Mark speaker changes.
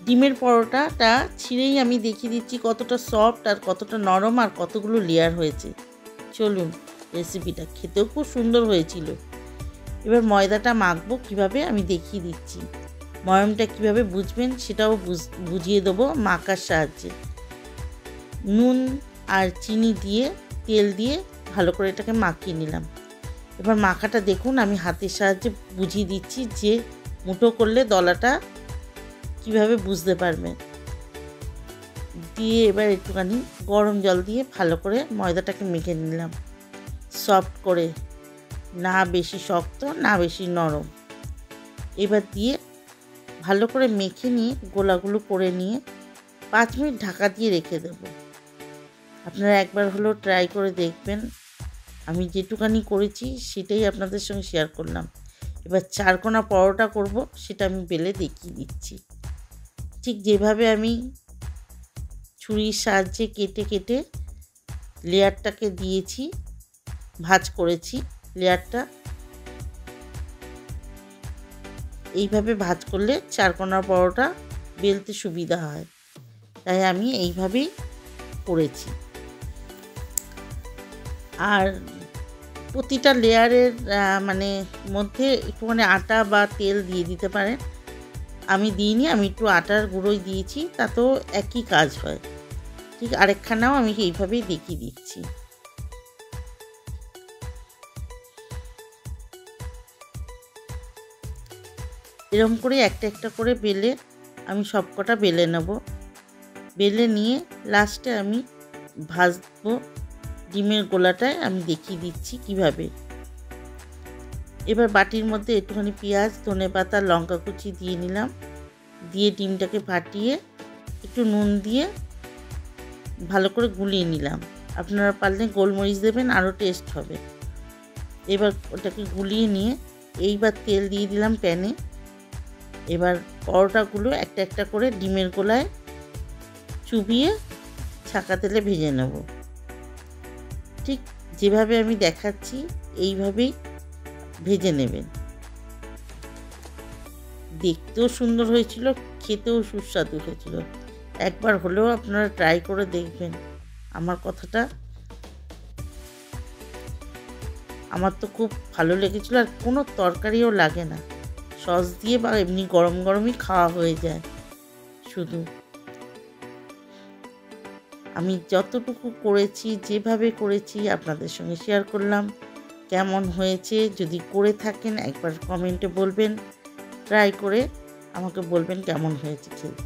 Speaker 1: ডিমের পরোটাটা ছিঁড়েই আমি দেখিয়ে দিচ্ছি কতটা সফট আর কতটা নরম আর কতগুলো লেয়ার হয়েছে। চলুন, রেসিপিটা খেতেও খুব সুন্দর হয়েছিল। এবার ময়দাটা মাখবো কিভাবে আমি দেখিয়ে দিচ্ছি। ময়মটা কিভাবে বুঝবেন সেটাও বুঝিয়ে দেবো মাখার সাহায্যে। নুন আর চিনি দিয়ে তেল দিয়ে ভালো করে এটাকে মাখিয়ে নিলাম। এবার মাখাটা দেখুন, আমি হাতের সাহায্যে বুঝিয়ে দিচ্ছি যে মুঠো করলে দলাটা কিভাবে বুঝতে পারবেন। দিয়ে এবার একটুখানি গরম জল দিয়ে ভালো করে ময়দাটাকে মেখে নিলাম, সফট করে, না বেশি শক্ত না বেশি নরম। এবার দিয়ে ভালো করে মেখে নিয়ে গোলাগুলো করে নিয়ে 5 মিনিট ঢাকা দিয়ে রেখে দেব। আপনারা একবার হলেও ট্রাই করে দেখবেন। আমি যেটুকানি করেছি সেটাই আপনাদের সঙ্গে শেয়ার করলাম। এবার চারকোনা পরোটা করব, সেটা আমি বেলে দেখিয়ে দিচ্ছি। ঠিক যেভাবে আমি ছুরির সাহায্যে কেটে কেটে লেয়ারটাকে দিয়েছি, ভাঁজ করেছি লেয়ারটা, এইভাবে ভাঁজ করলে চারকোনা পরোটা বেলতে সুবিধা হয়, তাই আমি এইভাবেই করেছি। আর প্রতিটা লেয়ারের মধ্যে একটুখানি আটা বা তেল দিয়ে দিতে পারেন। আমি দিইনি, আমি একটু আটার গুঁড়োই দিয়েছি, তাতেও একই কাজ হয়। ঠিক আরেকখানাও আমি এইভাবেই দেখিয়ে দিচ্ছি। এরকম করে একটা একটা করে বেলে আমি সবকটা বেলে নেব। বেলে নিয়ে লাস্টে আমি ভাজবো ডিমের গোলাটায়, আমি দেখিয়ে দিচ্ছি কিভাবে। এবার বাটির মধ্যে একটুখানি পেঁয়াজ, ধনেপাতা, লঙ্কা কুচি দিয়ে নিলাম। দিয়ে ডিমটাকে ফাটিয়ে একটু নুন দিয়ে ভালো করে গুলিয়ে নিলাম। আপনারা পারলে গোলমরিচ দেবেন, আরও টেস্ট হবে। এবার ওটাকে গুলিয়ে নিয়ে এইবার তেল দিয়ে দিলাম প্যানে। এবার পরোটাগুলো একটা একটা করে ডিমের গোলায় চুবিয়ে ছাঁকা তেলে ভেজে নেব। ঠিক যেভাবে আমি দেখাচ্ছি এইভাবেই ভেজে নেবেন। দেখতেও সুন্দর হয়েছিল, খেতেও সুস্বাদু হয়েছিল। একবার হলেও আপনারা ট্রাই করে দেখবেন। আমার তো খুব ভালো লেগেছিল, আর কোনো তরকারিও লাগে না, সস দিয়ে বা এমনি গরম গরমই খাওয়া হয়ে যায়। শুধু আমি যতটুকু করেছি, যেভাবে করেছি আপনাদের সঙ্গে শেয়ার করলাম। কেমন হয়েছে যদি করে থাকেন একবার কমেন্টে বলবেন, ট্রাই করে আমাকে বলবেন কেমন হয়েছে খেতে।